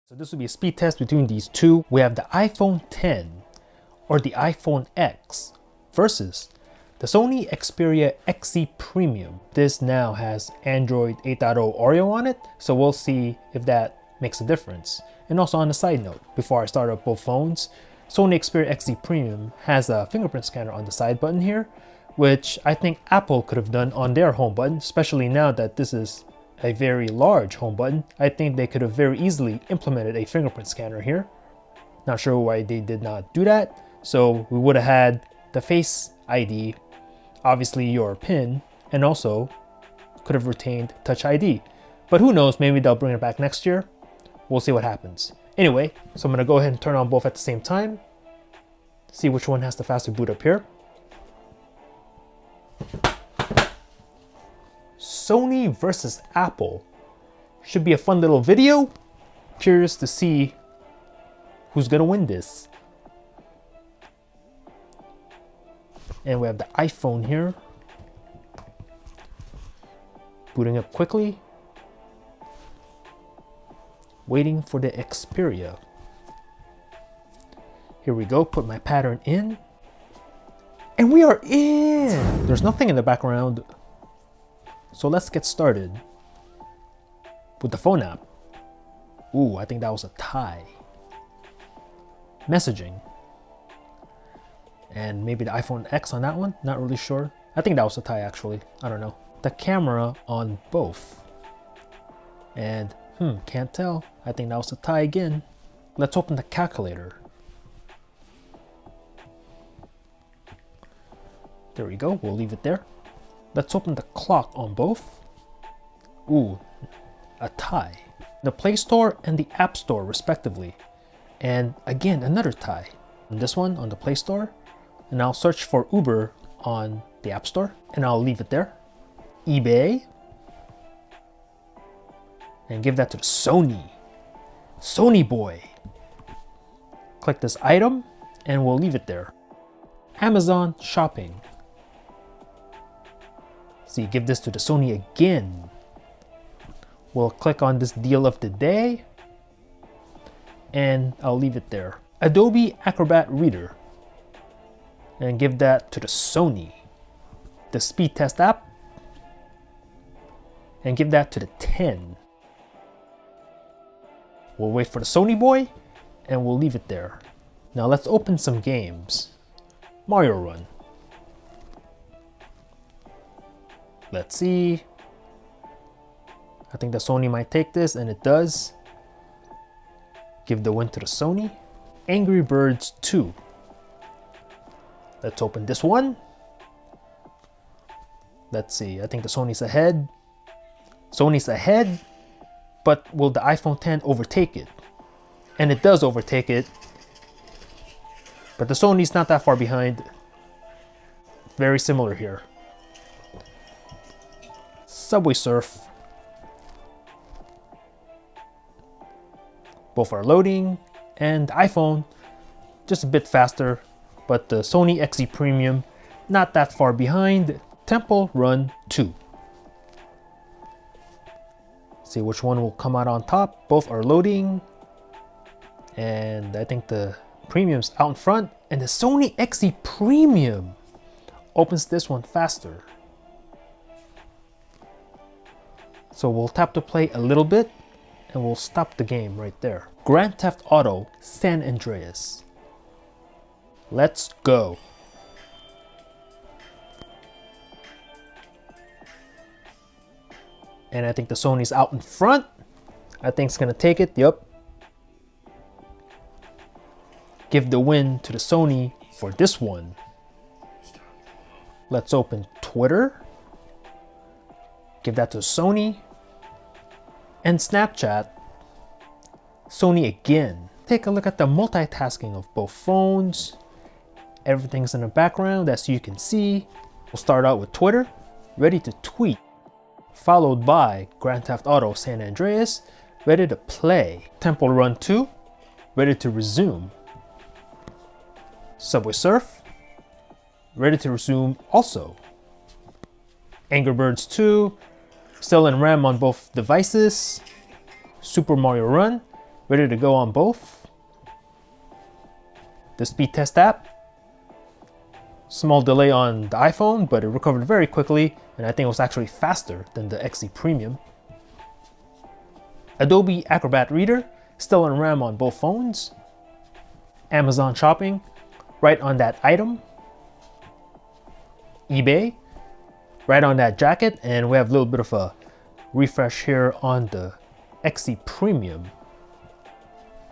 So this will be a speed test between these two. We have the iPhone X or the iPhone X versus the Sony Xperia XZ Premium. This now has Android 8.0 Oreo on it, so we'll see if that makes a difference. And also on a side note, before I start up both phones, Sony Xperia XZ Premium has a fingerprint scanner on the side button here, which I think Apple could have done on their home button, especially now that this is a very large home button. I think they could have very easily implemented a fingerprint scanner here. Not sure why they did not do that. So we would have had the Face ID, obviously your PIN, and also could have retained Touch ID. But who knows, maybe they'll bring it back next year. We'll see what happens. Anyway, so I'm gonna go ahead and turn on both at the same time. See which one has the faster boot up here. Sony versus Apple. Should be a fun little video. Curious to see who's gonna win this. And we have the iPhone here. Booting up quickly. Waiting for the Xperia. Here we go, put my pattern in. And we are in! There's nothing in the background. So let's get started with the phone app. Ooh, I think that was a tie. Messaging. And maybe the iPhone X on that one, not really sure. I think that was a tie actually, I don't know. The camera on both. And can't tell. I think that was a tie again. Let's open the calculator. There we go, we'll leave it there. Let's open the clock on both. Ooh, a tie. The Play Store and the App Store respectively. And again, another tie. And this one on the Play Store. And I'll search for Uber on the App Store. And I'll leave it there. eBay. And give that to the Sony. Sony boy. Click this item and we'll leave it there. Amazon shopping. See, give this to the Sony again. We'll click on this deal of the day and I'll leave it there. Adobe Acrobat Reader and give that to the Sony. The speed test app and give that to the 10. We'll wait for the Sony boy and we'll leave it there. Now let's open some games. Mario Run. Let's see. I think the Sony might take this, and it does. Give the win to the Sony. Angry Birds 2. Let's open this one. Let's see, I think the Sony's ahead. Sony's ahead, but will the iPhone X overtake it? And it does overtake it. But the Sony's not that far behind. Very similar here. Subway Surf. Both are loading, and the iPhone just a bit faster, but the Sony XZ Premium not that far behind. Temple Run 2. See which one will come out on top. Both are loading, and I think the Premium's out in front, and the Sony XZ Premium opens this one faster. So we'll tap to play a little bit and we'll stop the game right there. Grand Theft Auto San Andreas. Let's go. And I think the Sony's out in front. I think it's gonna take it, yep. Give the win to the Sony for this one. Let's open Twitter. Give that to Sony. And Snapchat. Sony again. Take a look at the multitasking of both phones. Everything's in the background as you can see. We'll start out with Twitter. Ready to tweet. Followed by Grand Theft Auto San Andreas. Ready to play. Temple Run 2. Ready to resume. Subway Surf. Ready to resume also. Angry Birds 2. Still in RAM on both devices. Super Mario Run. ready to go on both. The speed test app. Small delay on the iPhone, but it recovered very quickly, and I think it was actually faster than the XE Premium. Adobe Acrobat Reader, still on RAM on both phones. Amazon Shopping, right on that item. eBay, right on that jacket, and we have a little bit of a refresh here on the XE Premium.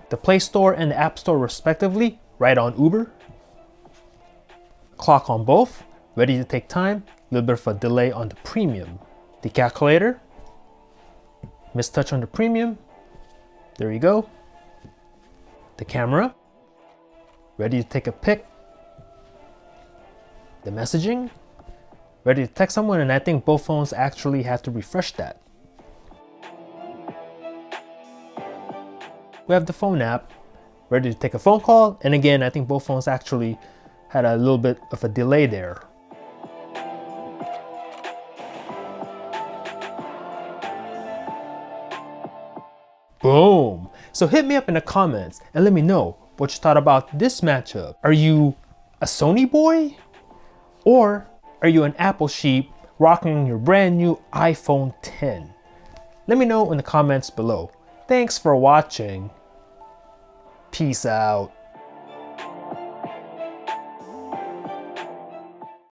The Play Store and the App Store respectively, right on Uber. Clock on both, ready to take time, a little bit of a delay on the Premium. The calculator, mistouch on the Premium, there you go. The camera, ready to take a pic. The messaging, ready to text someone, and I think both phones actually had to refresh that. We have the phone app, ready to take a phone call, and again, I think both phones actually had a little bit of a delay there. Boom! So hit me up in the comments and let me know what you thought about this matchup. Are you a Sony boy? Or are you an Apple sheep rocking your brand new iPhone 10? Let me know in the comments below. Thanks for watching. Peace out.